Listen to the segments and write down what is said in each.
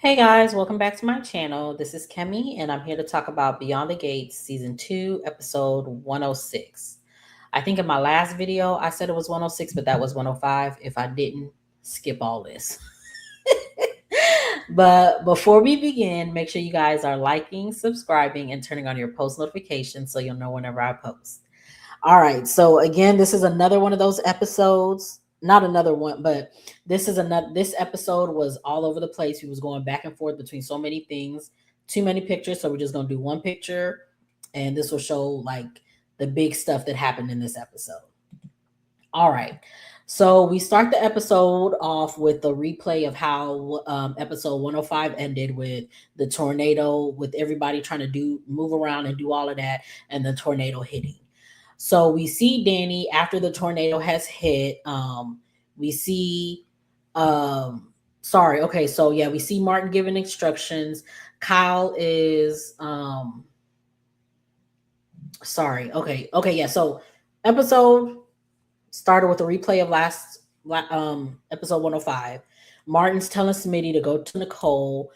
Hey guys, welcome back to my channel. This is Kemi, and I'm here to talk about Beyond the Gates Season 2, Episode 106. I think in my last video I said it was 106, but that was 105. If I didn't, skip all this. But before we begin, make sure you guys are liking, subscribing, and turning on your post notifications so you'll know whenever I post. All right. So again, this is another one of those episodes. Not another one, but this episode was all over the place. We was going back and forth between so many things, too many pictures. So we're just gonna do one picture, and this will show like the big stuff that happened in this episode. All right. So we start the episode off with the replay of how episode 105 ended with the tornado, with everybody trying to move around and do all of that, and the tornado hitting. So we see Danny after the tornado has hit. We see, sorry, okay, so yeah, we see Martin giving instructions. Kyle is, sorry, okay, yeah. So episode started with a replay of episode 105. Martin's telling Smitty to go to Nicole.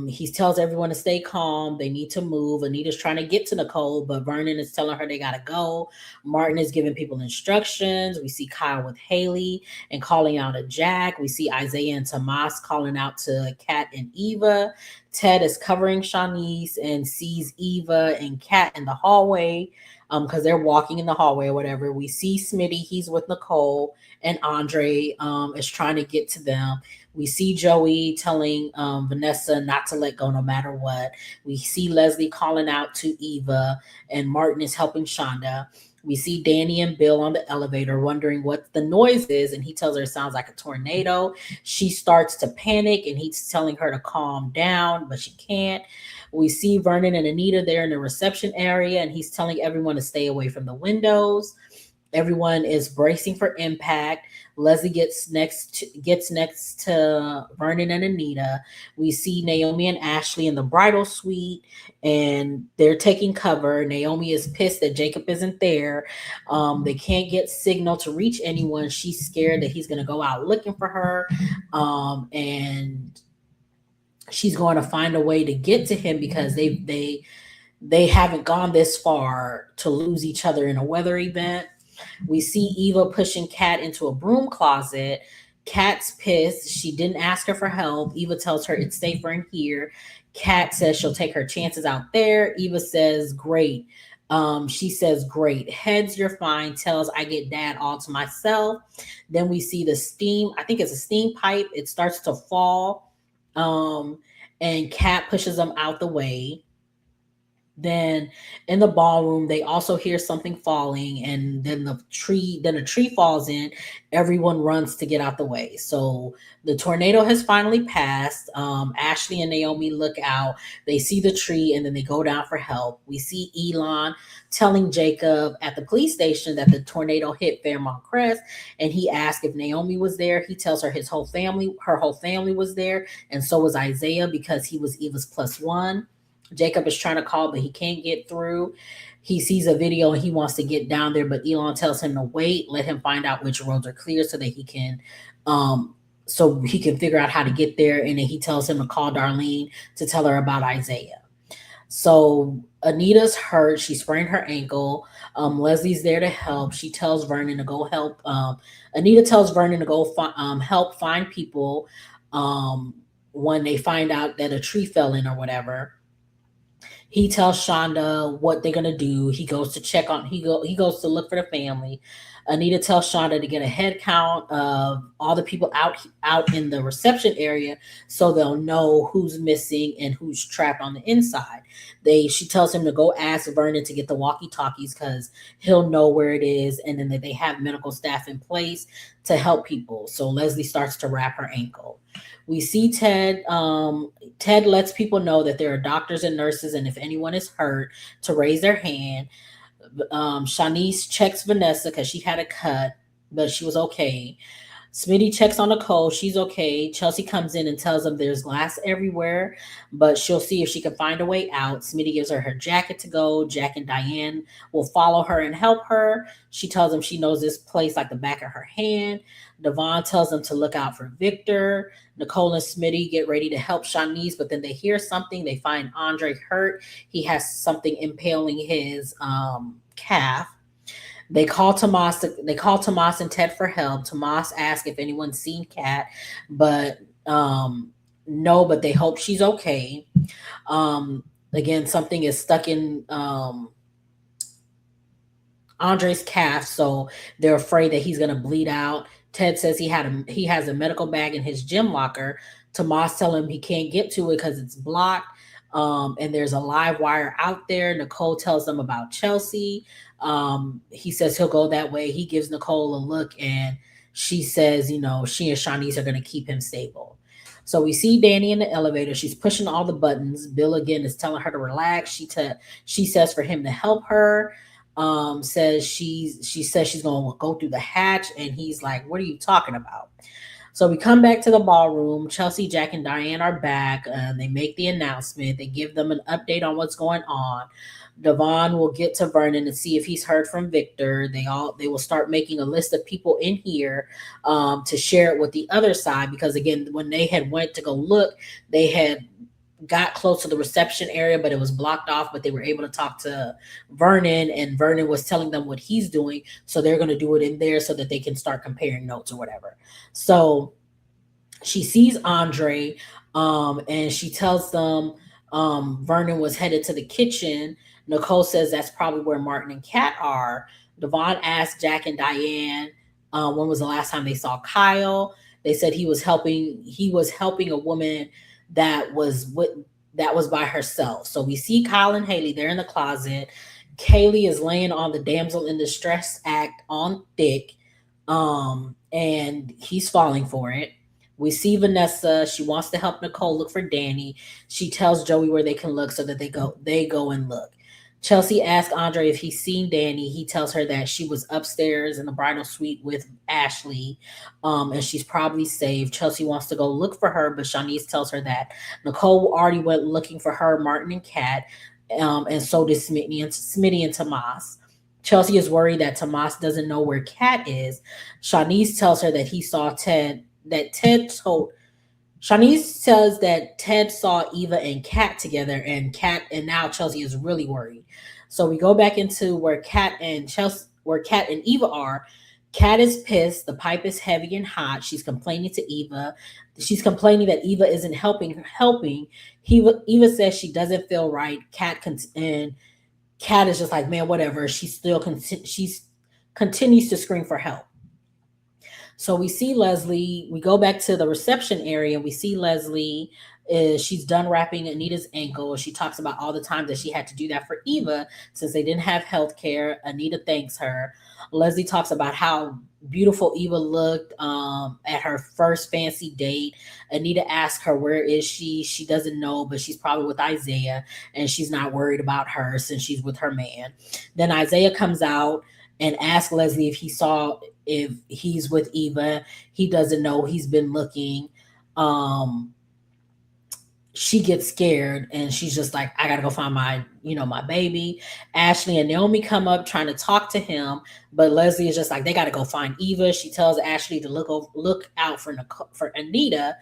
He tells everyone to stay calm. They need to move. Anita's trying to get to Nicole, but Vernon is telling her they gotta go. Martin is giving people instructions. We see Kyle with Haley and calling out to Jack. We see Isaiah and Tomas calling out to Kat and Eva. Ted is covering Shanice and sees Eva and Kat in the hallway because they're walking in the hallway or whatever. We see Smitty, he's with Nicole, and Andre is trying to get to them. We see Joey telling Vanessa not to let go no matter what. We see Leslie calling out to Eva, and Martin is helping Shonda. We see Danny and Bill on the elevator wondering what the noise is, and he tells her it sounds like a tornado. She starts to panic, and he's telling her to calm down, but she can't. We see Vernon and Anita there in the reception area, and he's telling everyone to stay away from the windows. Everyone is bracing for impact. Leslie gets next to Vernon and Anita. We see Naomi and Ashley in the bridal suite, and they're taking cover. Naomi is pissed that Jacob isn't there. They can't get signal to reach anyone. She's scared that he's going to go out looking for her, and she's going to find a way to get to him because they haven't gone this far to lose each other in a weather event. We see Eva pushing Kat into a broom closet. Kat's pissed. She didn't ask her for help. Eva tells her it's safer in here. Kat says she'll take her chances out there. Eva says, great. She says, great. Heads, you're fine. Tells, I get dad all to myself. Then we see the steam. I think it's a steam pipe. It starts to fall. And Kat pushes them out the way. Then in the ballroom, they also hear something falling, and then a tree falls in. Everyone runs to get out the way. So the tornado has finally passed. Ashley and Naomi look out. They see the tree, and then they go down for help. We see Elon telling Jacob at the police station that the tornado hit Fairmont Crest, and he asked if Naomi was there. He tells her her whole family was there, and so was Isaiah because he was Eva's plus one. Jacob is trying to call, but he can't get through. He sees a video and he wants to get down there, but Elon tells him to wait, let him find out which roads are clear so that he can figure out how to get there. And then he tells him to call Darlene to tell her about Isaiah. So Anita's hurt. She sprained her ankle. Leslie's there to help. She tells Vernon to go help. Anita tells Vernon to go help find people when they find out that a tree fell in or whatever. He tells Shonda what they're gonna do. He goes to look for the family. Anita tells Shonda to get a head count of all the people out in the reception area so they'll know who's missing and who's trapped on the inside. She tells him to go ask Vernon to get the walkie-talkies because he'll know where it is, and then that they have medical staff in place to help people. So Leslie starts to wrap her ankle. We see Ted. Ted lets people know that there are doctors and nurses, and if anyone is hurt, to raise their hand. Shanice checks Vanessa because she had a cut, but she was okay. Smitty checks on Nicole. She's okay. Chelsea comes in and tells them there's glass everywhere, but she'll see if she can find a way out. Smitty gives her her jacket to go. Jack and Diane will follow her and help her. She tells them she knows this place like the back of her hand. Devon tells them to look out for Victor. Nicole and Smitty get ready to help Shanice, but then they hear something. They find Andre hurt. He has something impaling his calf. They call Tomas and Ted for help. Tomas asks if anyone's seen Kat, but no, but they hope she's okay. Again, something is stuck in Andre's calf, so they're afraid that he's gonna bleed out. Ted says he has a medical bag in his gym locker. Tomas tell him he can't get to it because it's blocked. And there's a live wire out there. Nicole tells them about Chelsea. He says he'll go that way. He gives Nicole a look, and she says, she and Shanice are going to keep him stable. So we see Danny in the elevator. She's pushing all the buttons. Bill again is telling her to relax. She says for him to help her. She says she's going to go through the hatch, and he's like, "What are you talking about?" So we come back to the ballroom. Chelsea, Jack, and Diane are back. They make the announcement. They give them an update on what's going on. Devon will get to Vernon and see if he's heard from Victor. They will start making a list of people in here to share it with the other side, because again, when they had went to go look, they had got close to the reception area, but it was blocked off. But they were able to talk to Vernon, and Vernon was telling them what he's doing. So they're going to do it in there so that they can start comparing notes or whatever. So she sees Andre, and she tells them Vernon was headed to the kitchen. Nicole says that's probably where Martin and Kat are. Devon asked Jack and Diane when was the last time they saw Kyle. They said he was helping a woman that was by herself. So we see Kyle and Haley. They're in the closet. Kaylee is laying on the damsel in distress act on thick, and he's falling for it. We see Vanessa. She wants to help Nicole look for Danny. She tells Joey where they can look so that they go and look. Chelsea asks Andre if he's seen Danny. He tells her that she was upstairs in the bridal suite with Ashley, and she's probably safe. Chelsea wants to go look for her, but Shanice tells her that Nicole already went looking for her, Martin, and Kat, and so did Smitty and Tomas. Chelsea is worried that Tomas doesn't know where Kat is. Shanice tells her that he saw Ted. That Ted told Shanice says that Ted saw Eva and Kat together, and now Chelsea is really worried. So we go back into where Kat and Eva are. Kat is pissed. The pipe is heavy and hot. She's complaining to Eva. She's complaining that Eva isn't helping. Eva says she doesn't feel right. And Kat is just like, man, whatever. She's continues to scream for help. So we see Leslie. We go back to the reception area. We see Leslie. She's done wrapping Anita's ankle. She talks about all the time that she had to do that for Eva since they didn't have health care. Anita thanks her. Leslie talks about how beautiful Eva looked at her first fancy date. Anita asks her, where is she? She doesn't know, but she's probably with Isaiah, and she's not worried about her since she's with her man. Then Isaiah comes out and asks Leslie if he's with Eva. He doesn't know. He's been looking. She gets scared, and she's just like, I gotta go find my baby. Ashley and Naomi come up trying to talk to him, but Leslie is just like, they gotta go find Eva. She tells Ashley to look out for Anita.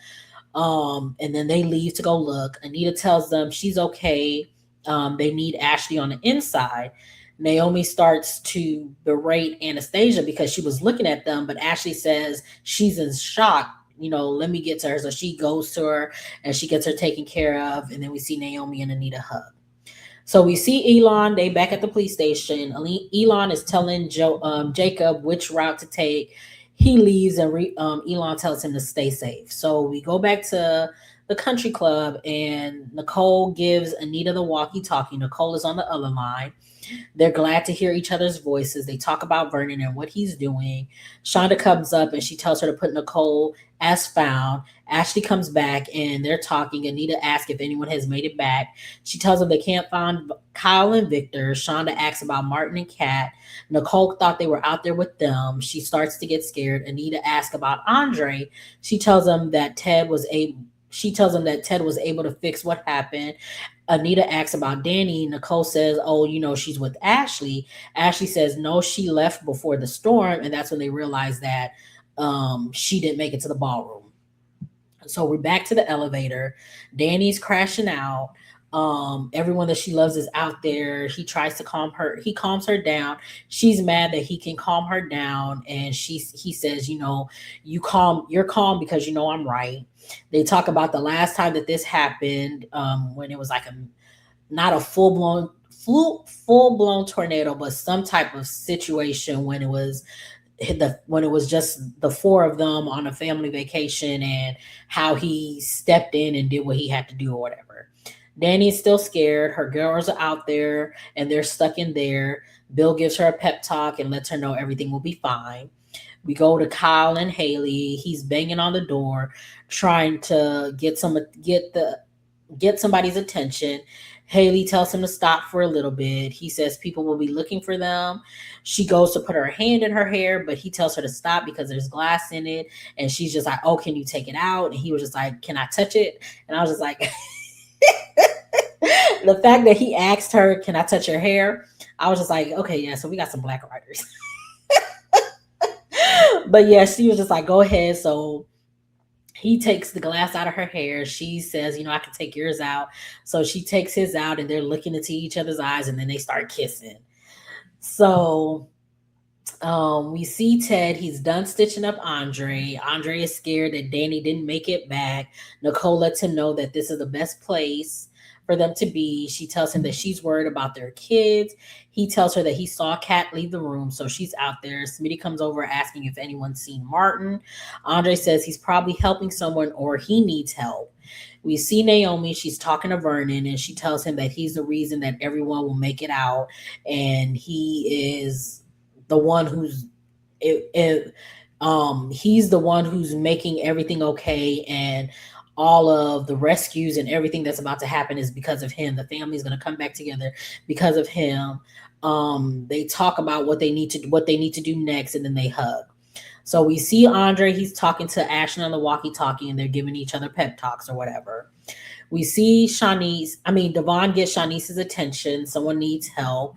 And then they leave to go look. Anita tells them she's okay. They need Ashley on the inside. Naomi starts to berate Anastasia because she was looking at them, but Ashley says she's in shock. Let me get to her. So she goes to her and she gets her taken care of. And then we see Naomi and Anita hug. So we see Elon. They back at the police station. Elon is telling Jacob which route to take. He leaves, and Elon tells him to stay safe. So we go back to the country club, and Nicole gives Anita the walkie-talkie. Nicole is on the other line. They're glad to hear each other's voices. They talk about Vernon and what he's doing. Shonda comes up and she tells her to put Nicole as found. Ashley comes back and they're talking. Anita asks if anyone has made it back. She tells them they can't find Kyle and Victor. Shonda asks about Martin and Kat. Nicole thought they were out there with them. She starts to get scared. Anita asks about Andre. She tells them that Ted was able she tells them that Ted was able to fix what happened. Anita asks about Danny. Nicole says, "Oh, she's with Ashley." Ashley says, "No, she left before the storm," and that's when they realize that she didn't make it to the ballroom. So we're back to the elevator. Danny's crashing out. Everyone that she loves is out there. He tries to calm her. He calms her down. She's mad that he can calm her down, and he says, you're calm because I'm right. They talk about the last time that this happened, when it was like a not a full blown tornado, but some type of situation when it was just the four of them on a family vacation, and how he stepped in and did what he had to do or whatever. Danny is still scared. Her girls are out there and they're stuck in there. Bill gives her a pep talk and lets her know everything will be fine. We go to Kyle and Haley. He's banging on the door, trying to get somebody's attention. Haley tells him to stop for a little bit. He says people will be looking for them. She goes to put her hand in her hair, but he tells her to stop because there's glass in it. And she's just like, "Oh, can you take it out?" And he was just like, "Can I touch it?" And I was just like, the fact that he asked her, "Can I touch your hair?" I was just like, okay, yeah, so we got some black writers. But yeah, she was just like, "Go ahead." So he takes the glass out of her hair. She says, "I can take yours out." So she takes his out and they're looking into each other's eyes and then they start kissing. So we see Ted. He's done stitching up Andre. Andre is scared that Danny didn't make it back. Nicole lets him know that this is the best place for them to be. She tells him that she's worried about their kids. He tells her that he saw Kat leave the room, so she's out there. Smitty comes over asking if anyone's seen Martin. Andre says he's probably helping someone or he needs help. We see Naomi. She's talking to Vernon, and she tells him that he's the reason that everyone will make it out, and he is the one who's he's the one who's making everything okay, and all of the rescues and everything that's about to happen is because of him. The family's going to come back together because of him. They talk about what they need to do next, and then they hug. So we see Andre. He's talking to Ashley on the walkie-talkie, and they're giving each other pep talks or whatever. We see Devon gets Shanice's attention. Someone needs help.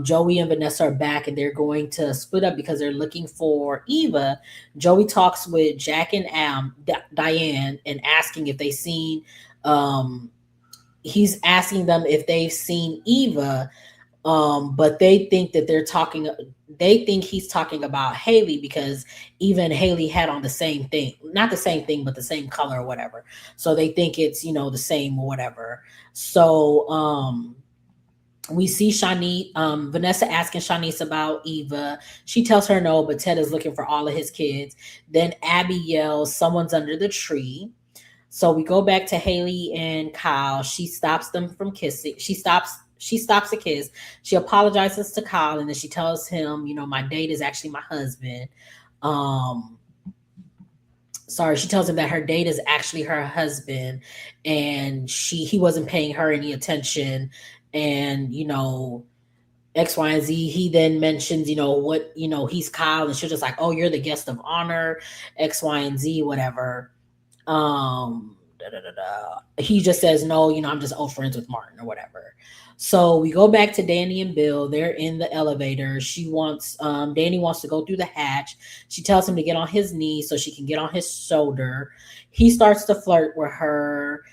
Joey and Vanessa are back and they're going to split up because they're looking for Eva. Joey talks with Jack and Diane and asking if they've seen, he's asking them if they've seen Eva. But they think he's talking about Haley because even Haley had on the same thing, not the same thing, but the same color or whatever. So they think it's, the same or whatever. So, we see Vanessa asking Shanice about Eva. She tells her no, but Ted is looking for all of his kids. Then Abby yells, "Someone's under the tree." So we go back to Haley and Kyle. She stops them from kissing. She stops a kiss. She apologizes to Kyle and then she tells him, "My date is actually my husband." Um Sorry, she tells him that her date is actually her husband and he wasn't paying her any attention, and X, Y, and Z. He then mentions, what, he's Kyle, and she's just like, "Oh, you're the guest of honor," X, Y, and Z, whatever. Da, da, da, da. He just says, "No, I'm just old friends with Martin," or whatever. So we go back to Danny and Bill. They're in the elevator. Danny wants to go through the hatch. She tells him to get on his knee so she can get on his shoulder. He starts to flirt with her.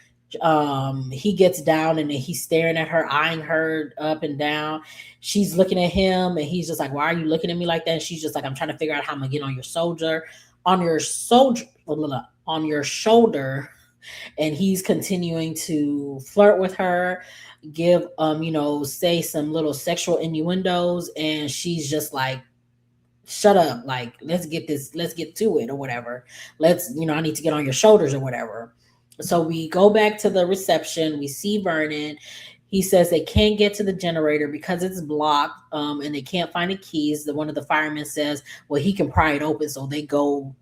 He gets down and he's staring at her, eyeing her up and down. She's looking at him and he's just like, "Why are you looking at me like that?" And she's just like, "I'm trying to figure out how I'm gonna get on your shoulder." And he's continuing to flirt with her, give say some little sexual innuendos, and she's just like, "Shut up, like let's get to it or whatever. I need to get on your shoulders or whatever." So we go back to the reception. We see Vernon. He says they can't get to the generator because it's blocked, and they can't find the keys. The one of the firemen says, "Well, he can pry it open." So they go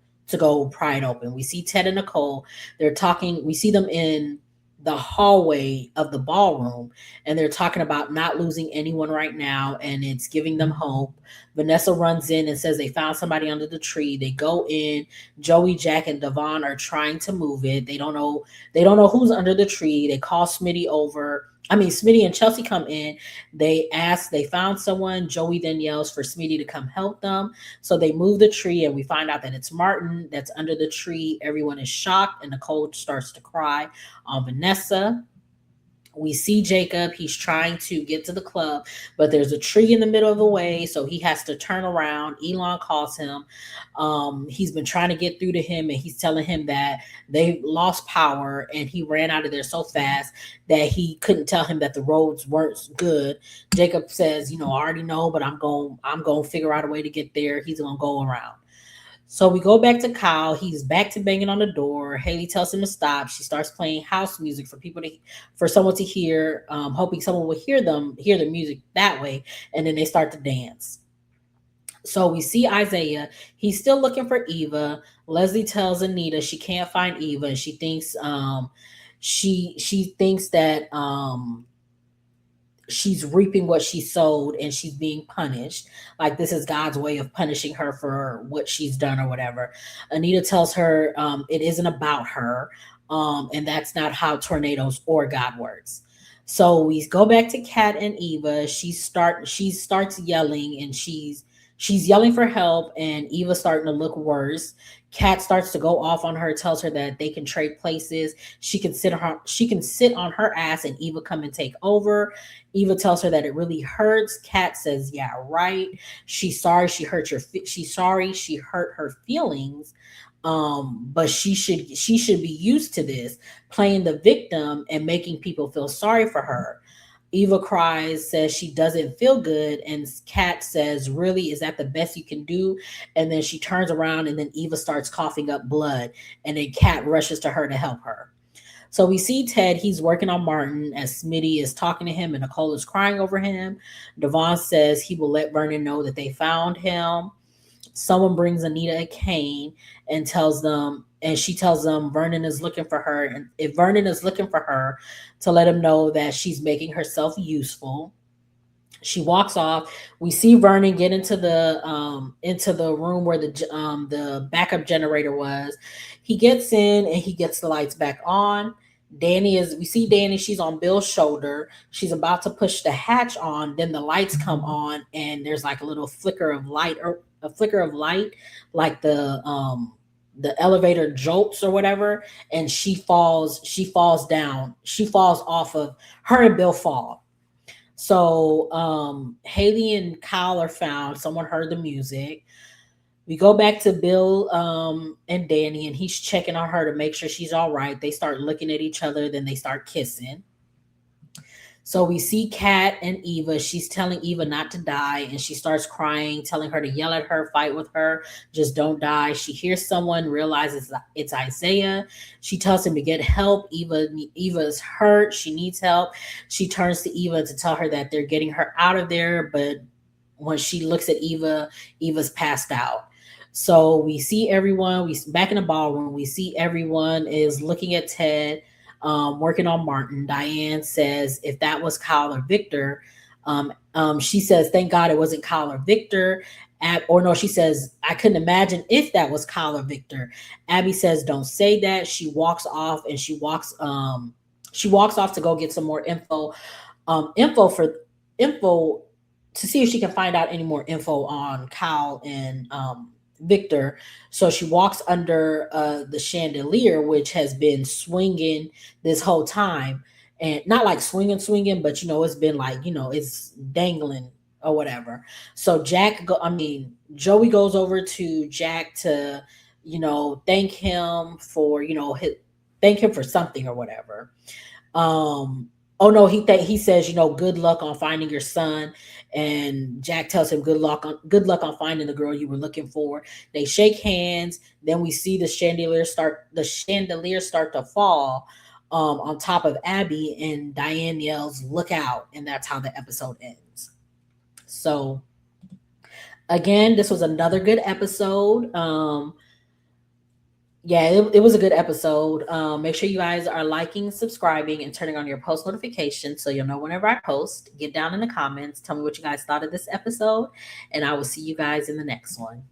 pry it open. We see Ted and Nicole. They're talking. We see them in the hallway of the ballroom, and they're talking about not losing anyone right now, and it's giving them hope. Vanessa runs in and says they found somebody under the tree. They go in. Joey, Jack, and Devon are trying to move it. They don't know who's under the tree. They call Smitty over. I mean, Smitty and Chelsea come in. They found someone. Joey then yells for Smitty to come help them. So they move the tree, and we find out that it's Martin that's under the tree. Everyone is shocked, and Nicole starts to cry on Vanessa. We see Jacob. He's trying to get to the club, but there's a tree in the middle of the way, so he has to turn around. Elon calls him. He's been trying to get through to him, and he's telling him that they lost power and he ran out of there so fast that he couldn't tell him that the roads weren't good. Jacob says, "I already know, but I'm going to figure out a way to get there. He's going to go around." So we go back to Kyle. He's back to banging on the door. Haley tells him to stop. She starts playing house music for someone to hear, hoping someone will hear the music that way, and then they start to dance. So we see Isaiah. He's still looking for Eva. Leslie tells Anita she can't find Eva, and she thinks that she's reaping what she sowed and she's being punished. Like this is God's way of punishing her for what she's done or whatever. Anita tells her it isn't about her, and that's not how tornadoes or God works. So we go back to Kat and Eva. She starts yelling, and she's yelling for help, and Eva's starting to look worse. Kat starts to go off on her, tells her that they can trade places. She can sit on her ass and Eva come and take over. Eva tells her that it really hurts. Kat says, "Yeah, right." She's sorry she hurt her feelings. But she should be used to this, playing the victim and making people feel sorry for her. Eva cries, says she doesn't feel good, and Kat says, "Really, is that the best you can do?" And then she turns around, and then Eva starts coughing up blood, and then Kat rushes to her to help her. So we see Ted, he's working on Martin as Smitty is talking to him and Nicole is crying over him. Devon says he will let Vernon know that they found him. Someone brings Anita a cane and she tells them Vernon is looking for her. And if Vernon is looking for her, to let him know that she's making herself useful. She walks off. We see Vernon get into the room where the backup generator was. He gets in and he gets the lights back on. We see Danny, she's on Bill's shoulder. She's about to push the hatch on, then the lights come on and there's like a little flicker of light, or a flicker of light, like the elevator jolts or whatever, and she falls down. She falls off of her, and Bill fall. So Haley and Kyle are found. Someone heard the music. We go back to Bill and Danny, and he's checking on her to make sure she's all right. They start looking at each other, then they start kissing. So we see Kat and Eva. She's telling Eva not to die, and she starts crying, telling her to yell at her, fight with her, just don't die. She hears someone, realizes it's Isaiah. She tells him to get help. Eva's hurt. She needs help. She turns to Eva to tell her that they're getting her out of there, but when she looks at Eva, Eva's passed out. So we see everyone. We back in the ballroom. We see everyone is looking at Ted, working on Martin. Diane says if that was Kyle or Victor, she says thank God it wasn't Kyle or Victor. Or no, she says I couldn't imagine if that was Kyle or Victor. Abby says don't say that. She walks off and she walks off to go get some more info to see if she can find out any more info on Kyle and Victor. So she walks under the chandelier, which has been swinging this whole time, and not like swinging, but it's been like it's dangling or whatever. So Joey goes over to Jack to thank him for thank him for something or whatever. Oh no, he says, good luck on finding your son, and Jack tells him good luck on finding the girl you were looking for. They shake hands. Then we see the chandelier start to fall on top of Abby, and Diane yells, "Look out!" And that's how the episode ends. So again, this was another good episode. Yeah, it was a good episode. Make sure you guys are liking, subscribing, and turning on your post notifications so you'll know whenever I post. Get down in the comments. Tell me what you guys thought of this episode, and I will see you guys in the next one.